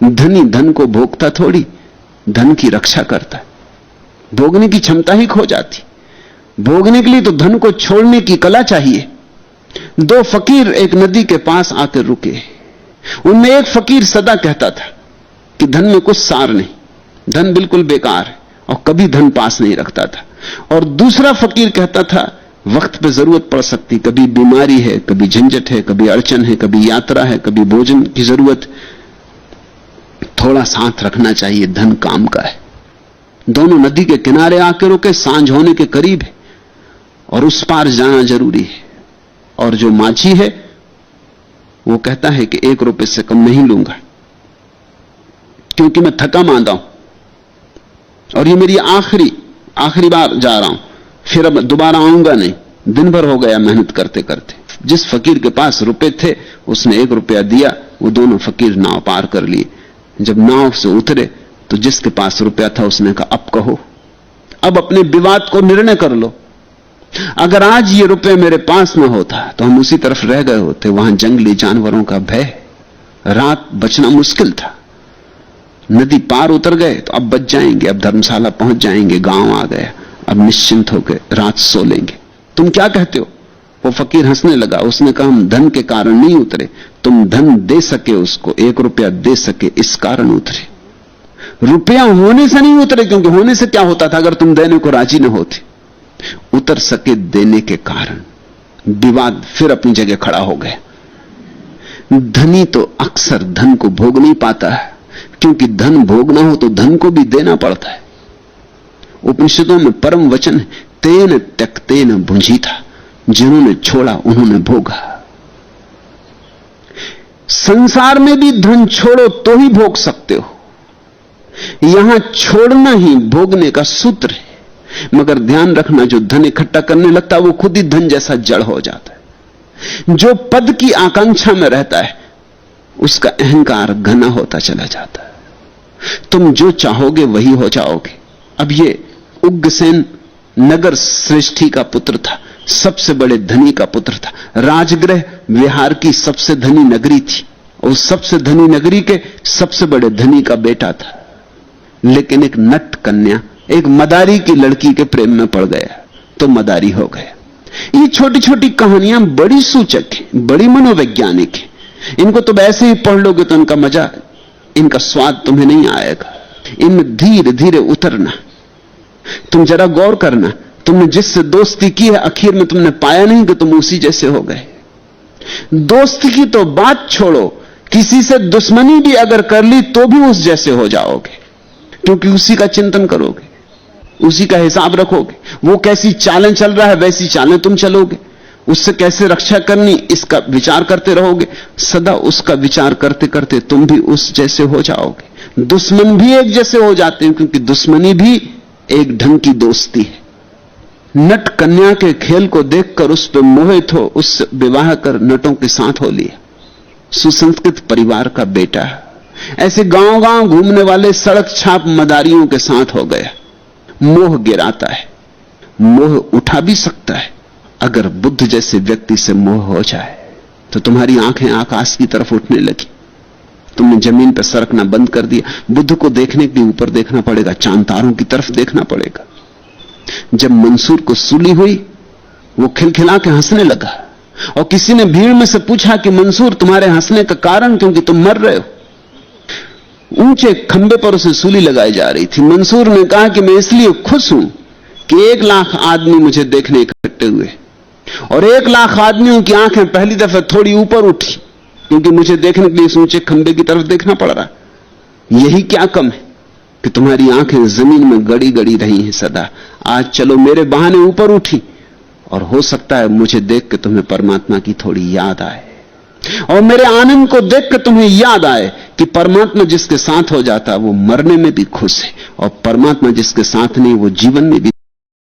धनी धन को भोगता थोड़ी, धन की रक्षा करता है। भोगने की क्षमता ही खो जाती। भोगने के लिए तो धन को छोड़ने की कला चाहिए। दो फकीर एक नदी के पास आकर रुके। उनमें एक फकीर सदा कहता था कि धन में कुछ सार नहीं, धन बिल्कुल बेकार है, और कभी धन पास नहीं रखता था। और दूसरा फकीर कहता था वक्त पे जरूरत पड़ सकती, कभी बीमारी है, कभी झंझट है, कभी अड़चन है, कभी यात्रा है, कभी भोजन की जरूरत, थोड़ा साथ रखना चाहिए, धन काम का है। दोनों नदी के किनारे आकर रुके। सांझ होने के करीब है और उस पार जाना जरूरी है। और जो माझी है वो कहता है कि 1 रुपए से कम नहीं लूंगा, क्योंकि मैं थका मांदा हूं और ये मेरी आखिरी बार जा रहा हूं, फिर अब दोबारा आऊंगा नहीं। दिन भर हो गया मेहनत करते करते। जिस फकीर के पास रुपए थे उसने 1 रुपया दिया। वो दोनों फकीर नाव पार कर लिए। जब नाव से उतरे तो जिसके पास रुपया था उसने कहा अब कहो, अब अपने विवाद को निर्णय कर लो। अगर आज ये रुपये मेरे पास न होता तो हम उसी तरफ रह गए होते। वहां जंगली जानवरों का भय, रात बचना मुश्किल था। नदी पार उतर गए तो अब बच जाएंगे, अब धर्मशाला पहुंच जाएंगे, गांव आ गया, अब निश्चिंत होकर रात सो लेंगे। तुम क्या कहते हो? वो फकीर हंसने लगा। उसने कहा हम धन के कारण नहीं उतरे, तुम धन दे सके, उसको 1 रुपया दे सके, इस कारण उतरे। रुपया होने से नहीं उतरे, क्योंकि होने से क्या होता था अगर तुम देने को राजी न होते। उतर सके देने के कारण। विवाद फिर अपनी जगह खड़ा हो गया। धनी तो अक्सर धन को भोग नहीं पाता है, क्योंकि धन भोगना हो तो धन को भी देना पड़ता है। उपनिषदों में परम वचन है, तेन त्यक्तेन भुंजीता, जिन्होंने छोड़ा उन्होंने भोगा। संसार में भी धन छोड़ो तो ही भोग सकते हो। यहां छोड़ना ही भोगने का सूत्र है। मगर ध्यान रखना, जो धन इकट्ठा करने लगता है वो खुद ही धन जैसा जड़ हो जाता है। जो पद की आकांक्षा में रहता है उसका अहंकार घना होता चला जाता है। तुम जो चाहोगे वही हो जाओगे। अब ये उग्रसेन नगर श्रेष्ठी का पुत्र था, सबसे बड़े धनी का पुत्र था। राजगृह विहार की सबसे धनी नगरी थी। उस सबसे धनी नगरी के सबसे बड़े धनी का बेटा था। लेकिन एक नट कन्या, एक मदारी की लड़की के प्रेम में पड़ गया तो मदारी हो गया। ये छोटी छोटी कहानियां बड़ी सूचक हैं, बड़ी मनोवैज्ञानिक हैं। इनको तो ऐसे ही पढ़ लोगे तो इनका मजा, इनका स्वाद तुम्हें नहीं आएगा। इनमें धीरे धीरे उतरना। तुम जरा गौर करना, तुमने जिससे दोस्ती की है आखिर में तुमने पाया नहीं कि तुम उसी जैसे हो गए। दोस्ती की तो बात छोड़ो, किसी से दुश्मनी भी अगर कर ली तो भी उस जैसे हो जाओगे, क्योंकि उसी का चिंतन करोगे, उसी का हिसाब रखोगे। वो कैसी चालें चल रहा है वैसी चालें तुम चलोगे। उससे कैसे रक्षा करनी इसका विचार करते रहोगे। सदा उसका विचार करते करते तुम भी उस जैसे हो जाओगे। दुश्मन भी एक जैसे हो जाते हैं, क्योंकि दुश्मनी भी एक ढंग की दोस्ती है। नट कन्या के खेल को देखकर उस पर मोहित हो, उससे विवाह कर नटों के साथ हो लिया। सुसंस्कृत परिवार का बेटा ऐसे गांव गांव घूमने वाले सड़क छाप मदारियों के साथ हो गया। मोह गिराता है, मोह उठा भी सकता है। अगर बुद्ध जैसे व्यक्ति से मोह हो जाए तो तुम्हारी आंखें आकाश की तरफ उठने लगी। तुमने जमीन पर सरकना बंद कर दिया। बुद्ध को देखने के लिए ऊपर देखना पड़ेगा, चांद तारों की तरफ देखना पड़ेगा। जब मंसूर को सूली हुई वो खिलखिला के हंसने लगा, और किसी ने भीड़ में से पूछा कि मंसूर तुम्हारे हंसने का कारण, क्योंकि तुम मर रहे हो। ऊंचे खंबे पर उसे सूली लगाई जा रही थी। मंसूर ने कहा कि मैं इसलिए खुश हूं कि 1 लाख आदमी मुझे देखने इकट्ठे हुए, और 1 लाख आदमियों की आंखें पहली दफा थोड़ी ऊपर उठी, क्योंकि मुझे देखने के लिए इस ऊंचे खंबे की तरफ देखना पड़ रहा। यही क्या कम है कि तुम्हारी आंखें जमीन में गड़ी गड़ी रही हैं सदा। आज चलो मेरे बहाने ऊपर उठी, और हो सकता है मुझे देख के तुम्हें परमात्मा की थोड़ी याद आए, और मेरे आनंद को देख के तुम्हें याद आए कि परमात्मा जिसके साथ हो जाता है वो मरने में भी खुश है, और परमात्मा जिसके साथ नहीं वो जीवन में भी